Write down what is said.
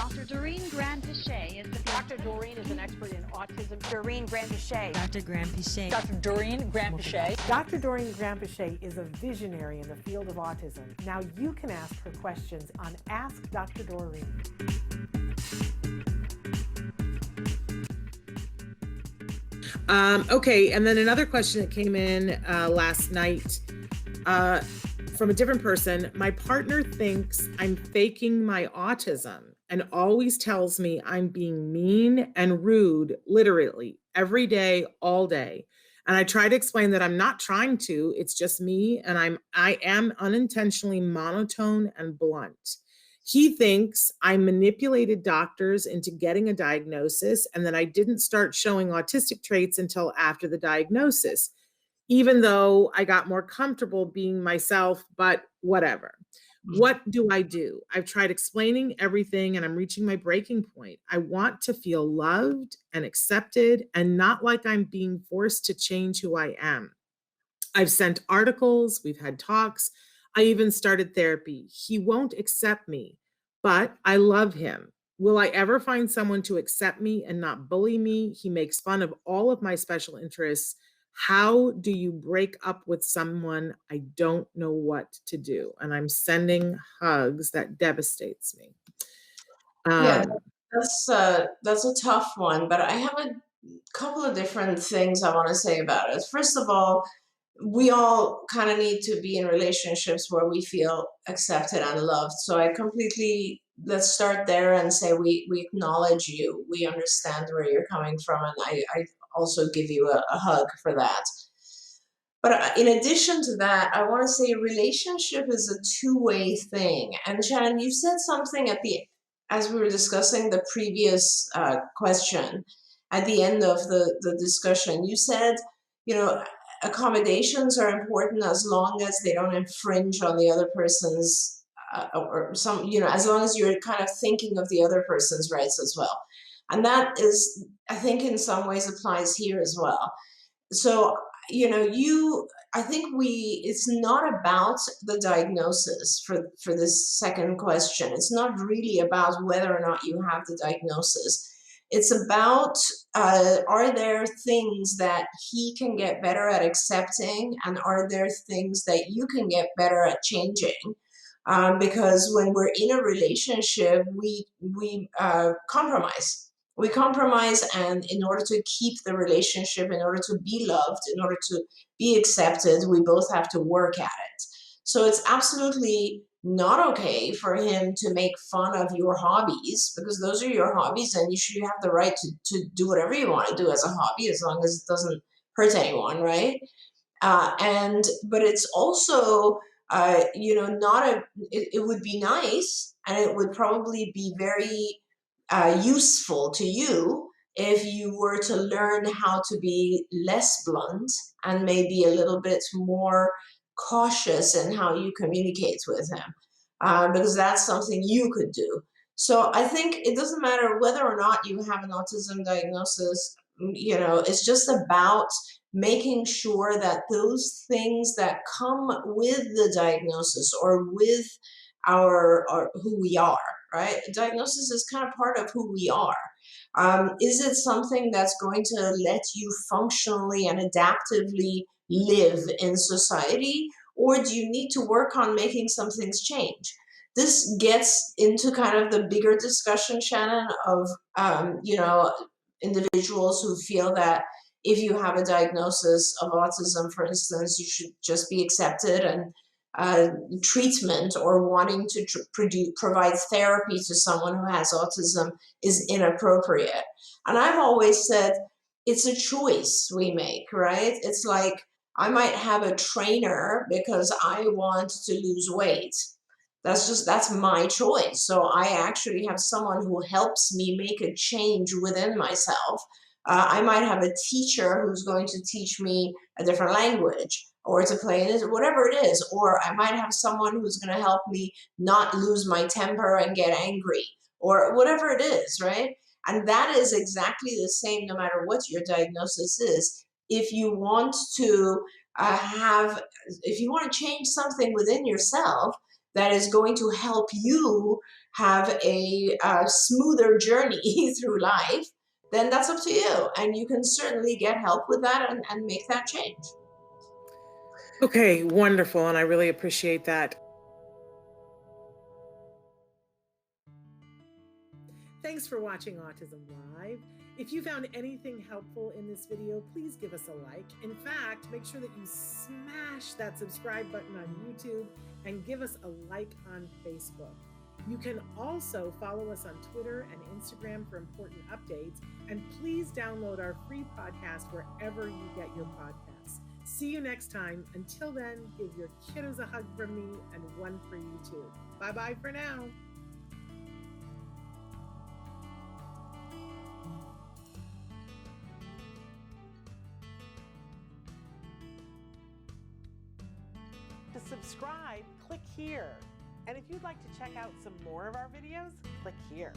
Dr. Doreen Grand-Pichet is the Dr. Doreen is an expert in autism. Doreen Grand-Pichet. Dr. Grand-Pichet. Dr. Doreen Grand-Pichet. Dr. Doreen Grand-Pichet is a visionary in the field of autism. Now you can ask her questions on Ask Dr. Doreen. Okay, and then another question that came in last night from a different person. My partner thinks I'm faking my autism and always tells me I'm being mean and rude, literally, every day, all day. And I try to explain that I'm not trying to, it's just me, and I am unintentionally monotone and blunt. He thinks I manipulated doctors into getting a diagnosis and that I didn't start showing autistic traits until after the diagnosis, even though I got more comfortable being myself, but whatever. What do I do? I've tried explaining everything and I'm reaching my breaking point. I want to feel loved and accepted and not like I'm being forced to change who I am. I've sent articles, we've had talks. I even started therapy. He won't accept me, but I love him. Will I ever find someone to accept me and not bully me? He makes fun of all of my special interests. How do you break up with someone? I don't know what to do. And I'm sending hugs. That devastates me. Yeah, that's a tough one, but I have a couple of different things I want to say about it. First of all, we all kind of need to be in relationships where we feel accepted and loved. So let's start there and say we acknowledge you. We understand where you're coming from. And I also give you a hug for that. But in addition to that, I want to say relationship is a two-way thing. And Shannon, you said something as we were discussing the previous question, at the end of the discussion, you said, accommodations are important as long as they don't infringe on the other person's as long as you're kind of thinking of the other person's rights as well. And that is, I think in some ways applies here as well. So, I think it's not about the diagnosis for this second question. It's not really about whether or not you have the diagnosis. It's about, are there things that he can get better at accepting, and are there things that you can get better at changing? Because when we're in a relationship, we compromise. We compromise, and in order to keep the relationship, in order to be loved, in order to be accepted, we both have to work at it. So it's absolutely not okay for him to make fun of your hobbies, because those are your hobbies, and you have the right to do whatever you want to do as a hobby, as long as it doesn't hurt anyone, right? But it's also, it would be nice, and it would probably be very useful to you if you were to learn how to be less blunt and maybe a little bit more cautious in how you communicate with him, because that's something you could do. So I think it doesn't matter whether or not you have an autism diagnosis, it's just about making sure that those things that come with the diagnosis or with or who we are, right? Diagnosis is kind of part of who we are. Is it something that's going to let you functionally and adaptively live in society, or do you need to work on making some things change? This gets into kind of the bigger discussion, Shannon, of individuals who feel that if you have a diagnosis of autism, for instance, you should just be accepted, and treatment or wanting to provide therapy to someone who has autism is inappropriate. And I've always said it's a choice we make, right? It's like I might have a trainer because I want to lose weight. That's my choice. So I actually have someone who helps me make a change within myself. I might have a teacher who's going to teach me a different language, or to play in whatever it is. Or I might have someone who's going to help me not lose my temper and get angry, or whatever it is, right? And that is exactly the same no matter what your diagnosis is. If you want to if you want to change something within yourself, that is going to help you have a smoother journey through life, then that's up to you. And you can certainly get help with that and make that change. Okay, wonderful. And I really appreciate that. Thanks for watching Autism Live. If you found anything helpful in this video, please give us a like. In fact, make sure that you smash that subscribe button on YouTube and give us a like on Facebook. You can also follow us on Twitter and Instagram for important updates. And please download our free podcast wherever you get your podcasts. See you next time. Until then, give your kiddos a hug from me and one for you too. Bye-bye for now. To subscribe, click here. And if you'd like to check out some more of our videos, click here.